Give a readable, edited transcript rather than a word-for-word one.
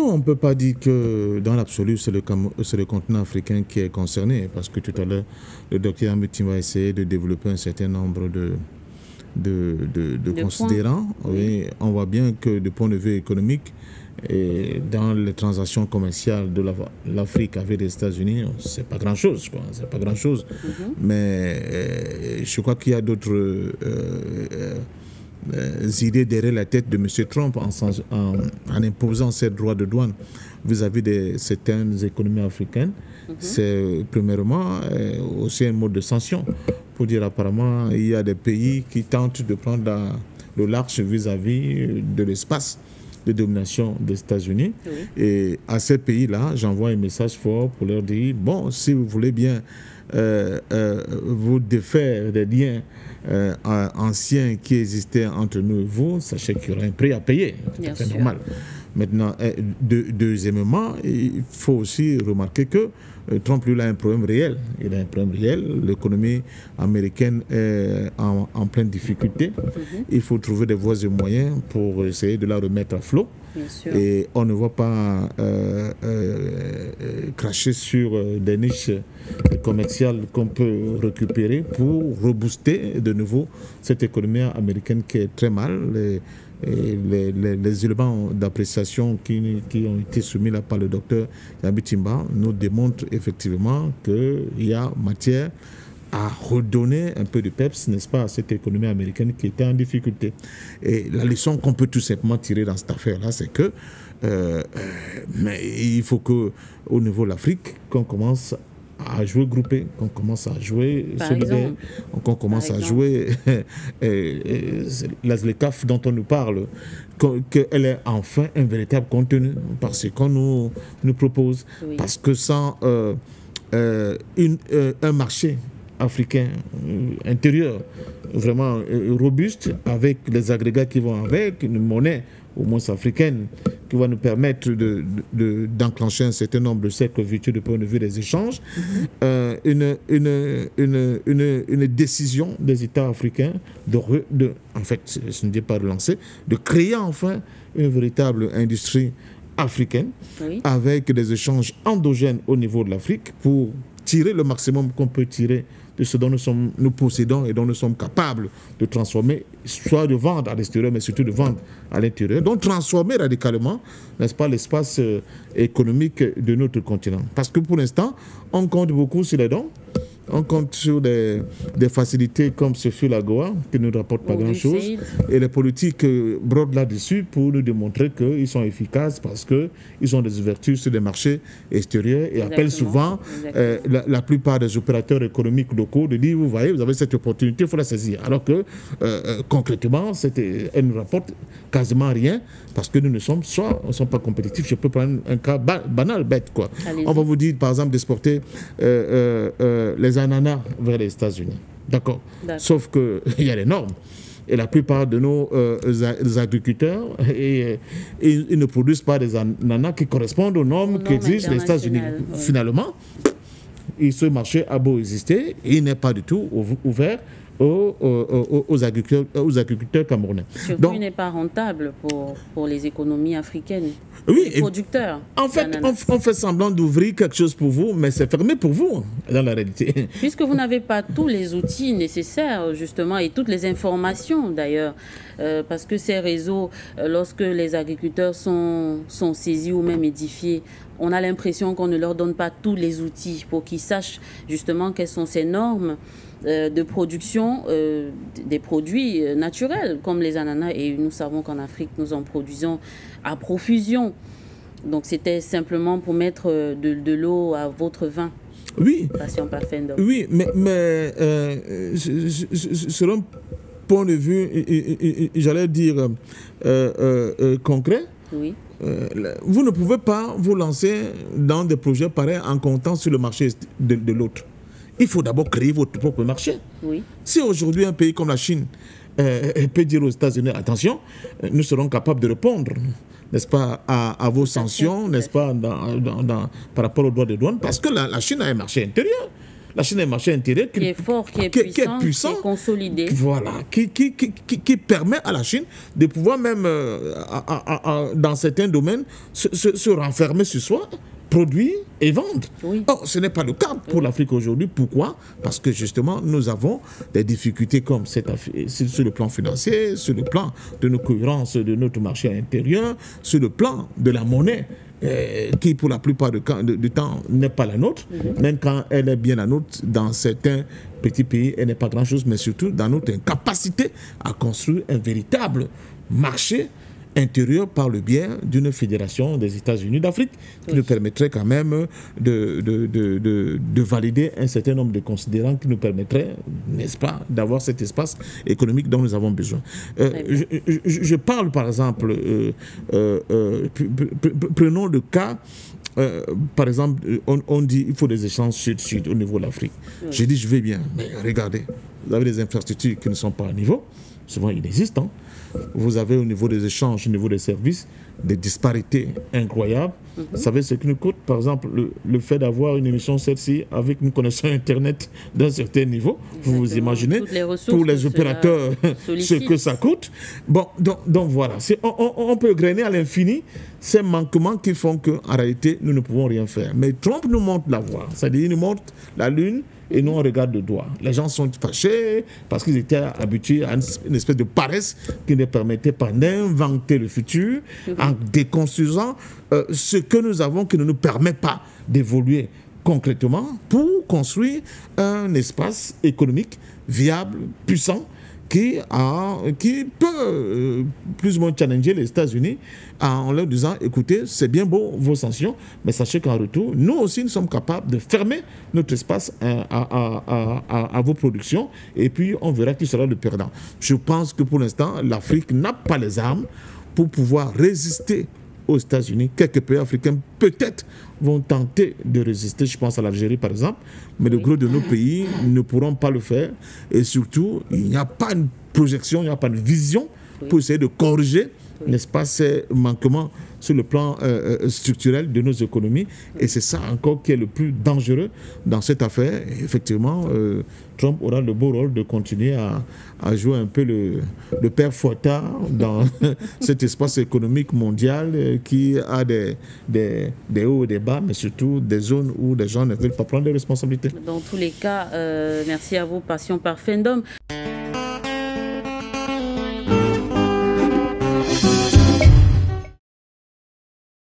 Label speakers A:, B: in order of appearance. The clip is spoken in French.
A: Non, on ne peut pas dire que dans l'absolu, c'est le continent africain qui est concerné, parce que tout à l'heure, le docteur Amutima a essayé de développer un certain nombre de considérants. Oui, on voit bien que du point de vue économique, et dans les transactions commerciales de l'Afrique avec les États-Unis, c'est pas grand-chose, quoi. C'est pas grand-chose. Mais je crois qu'il y a d'autres idées derrière la tête de M. Trump en imposant ces droits de douane vis-à-vis de certaines économies africaines. C'est premièrement aussi un mode de sanction pour dire apparemment il y a des pays qui tentent de prendre le large vis-à-vis de l'espace de domination des États-Unis. Et à ces pays-là, j'envoie un message fort pour leur dire, bon, si vous voulez bien vous défaire des liens anciens qui existaient entre nous et vous, sachez qu'il y aura un prix à payer. C'est normal. Maintenant, deuxièmement, il faut aussi remarquer que Trump, lui, a un problème réel. Il a un problème réel. L'économie américaine est en pleine difficulté. Il faut trouver des voies et moyens pour essayer de la remettre à flot. Et on ne va pas cracher sur des niches commerciales qu'on peut récupérer pour rebooster de nouveau cette économie américaine qui est très mal. Les éléments d'appréciation qui ont été soumis là par le docteur Yabitimba nous démontrent effectivement qu'il y a matière à redonner un peu de peps, n'est-ce pas, à cette économie américaine qui était en difficulté. Et la leçon qu'on peut tout simplement tirer dans cette affaire-là, c'est que mais il faut qu'au niveau de l'Afrique, qu'on commence à jouer groupé, qu'on commence à jouer solidaire, qu'on commence à jouer les CAF dont on nous parle, qu'elle ait enfin un véritable contenu par ce qu'on nous propose. Parce que sans un marché africain intérieur vraiment robuste, avec les agrégats qui vont avec, une monnaie au moins africaine, qui va nous permettre d'enclencher un certain nombre de cercles vertueux du point de vue des échanges, une décision des États africains en fait, ce n'est pas relancer, de créer enfin une véritable industrie africaine avec des échanges endogènes au niveau de l'Afrique pour tirer le maximum qu'on peut tirer de ce dont nous possédons et dont nous sommes capables de transformer, soit de vendre à l'extérieur, mais surtout de vendre à l'intérieur. Donc transformer radicalement, n'est-ce pas, l'espace économique de notre continent. Parce que pour l'instant, on compte beaucoup sur les dons. On compte sur des facilités comme ce fut la Goa, qui ne rapporte pas grand-chose. Et les politiques brodent là-dessus pour nous démontrer qu'ils sont efficaces parce qu'ils ont des ouvertures sur des marchés extérieurs et appellent souvent la plupart des opérateurs économiques locaux de dire, vous voyez, vous avez cette opportunité, il faut la saisir. Alors que concrètement, elle ne rapporte quasiment rien parce que nous ne sommes pas compétitifs. Je peux prendre un cas banal, bête, quoi. On va vous dire, par exemple, d'exporter les ananas vers les États-Unis. D'accord. Sauf qu'il y a les normes. Et la plupart de nos agriculteurs, ils ne produisent pas des ananas qui correspondent aux normes qui existent les États-Unis. Finalement, ce marché a beau exister, il n'est pas du tout ouvert aux agriculteurs camerounais.
B: Surtout, il n'est pas rentable pour les économies africaines. Oui, les producteurs.
A: En fait, on fait semblant d'ouvrir quelque chose pour vous, mais c'est fermé pour vous, dans la réalité.
B: Puisque vous n'avez pas tous les outils nécessaires, justement, et toutes les informations, d'ailleurs. Parce que ces réseaux, lorsque les agriculteurs sont saisis ou même édifiés, on a l'impression qu'on ne leur donne pas tous les outils pour qu'ils sachent, justement, quelles sont ces normes de production des produits naturels comme les ananas, et nous savons qu'en Afrique nous en produisons à profusion. Donc c'était simplement pour mettre de l'eau à votre vin.
A: Oui, oui, mais selon un point de vue, j'allais dire concret,
B: oui.
A: Vous ne pouvez pas vous lancer dans des projets pareils en comptant sur le marché de l'autre. Il faut d'abord créer votre propre marché.
B: Oui.
A: Si aujourd'hui un pays comme la Chine peut dire aux États-Unis, attention, nous serons capables de répondre, n'est-ce pas, à vos sanctions, n'est-ce pas, par rapport aux droits de douane, parce que la Chine a un marché intérieur. La Chine est un marché intérieur
B: qui est fort, qui est puissant, qui est consolidé.
A: Voilà, qui permet à la Chine de pouvoir même, dans certains domaines, se renfermer sur soi, produire et vendre.
B: Oui.
A: Or, ce n'est pas le cas pour l'Afrique aujourd'hui. Pourquoi? Parce que justement, nous avons des difficultés comme sur le plan financier, sur le plan de nos cohérences de notre marché intérieur, sur le plan de la monnaie. Qui pour la plupart du temps n'est pas la nôtre, même quand elle est bien la nôtre, dans certains petits pays, elle n'est pas grand-chose, mais surtout dans notre incapacité à construire un véritable marché intérieur par le biais d'une fédération des États-Unis d'Afrique qui nous permettrait quand même de valider un certain nombre de considérants qui nous permettraient, n'est-ce pas, d'avoir cet espace économique dont nous avons besoin. Je parle par exemple, prenons le cas, par exemple, on dit qu'il faut des échanges sud-sud au niveau de l'Afrique. J'ai dit je vais bien, mais regardez, vous avez des infrastructures qui ne sont pas à niveau, souvent inexistants. Vous avez au niveau des échanges, au niveau des services, des disparités incroyables. Vous savez ce qui nous coûte, par exemple, le fait d'avoir une émission celle-ci avec une connexion Internet d'un certain niveau. Exactement. Vous vous imaginez, pour les opérateurs, ce que ça coûte. Bon, donc voilà, on peut grainer à l'infini ces manquements qui font qu'en réalité, nous ne pouvons rien faire. Mais Trump nous montre la voie, c'est-à-dire il nous montre la lune, et nous on regarde de doigt. Les gens sont fâchés parce qu'ils étaient habitués à une espèce de paresse qui ne permettait pas d'inventer le futur en déconstruisant ce que nous avons qui ne nous permet pas d'évoluer concrètement pour construire un espace économique viable, puissant, qui peut plus ou moins challenger les États-Unis en leur disant, écoutez, c'est bien beau vos sanctions, mais sachez qu'en retour, nous aussi, nous sommes capables de fermer notre espace à vos productions, et puis on verra qui sera le perdant. Je pense que pour l'instant, l'Afrique n'a pas les armes pour pouvoir résister aux États-Unis. Quelques pays africains, peut-être, vont tenter de résister. Je pense à l'Algérie, par exemple. Mais le gros de nos pays ne pourront pas le faire. Et surtout, il n'y a pas une projection, il n'y a pas une vision pour essayer de corriger, n'est-ce pas, ces manquements sur le plan structurel de nos économies. Et c'est ça encore qui est le plus dangereux dans cette affaire. Et effectivement, Trump aura le beau rôle de continuer à jouer un peu le père Fouettard dans cet espace économique mondial qui a des hauts et des bas, mais surtout des zones où les gens ne veulent pas prendre des responsabilités.
B: Dans tous les cas, merci à vous, Passion Parfendum.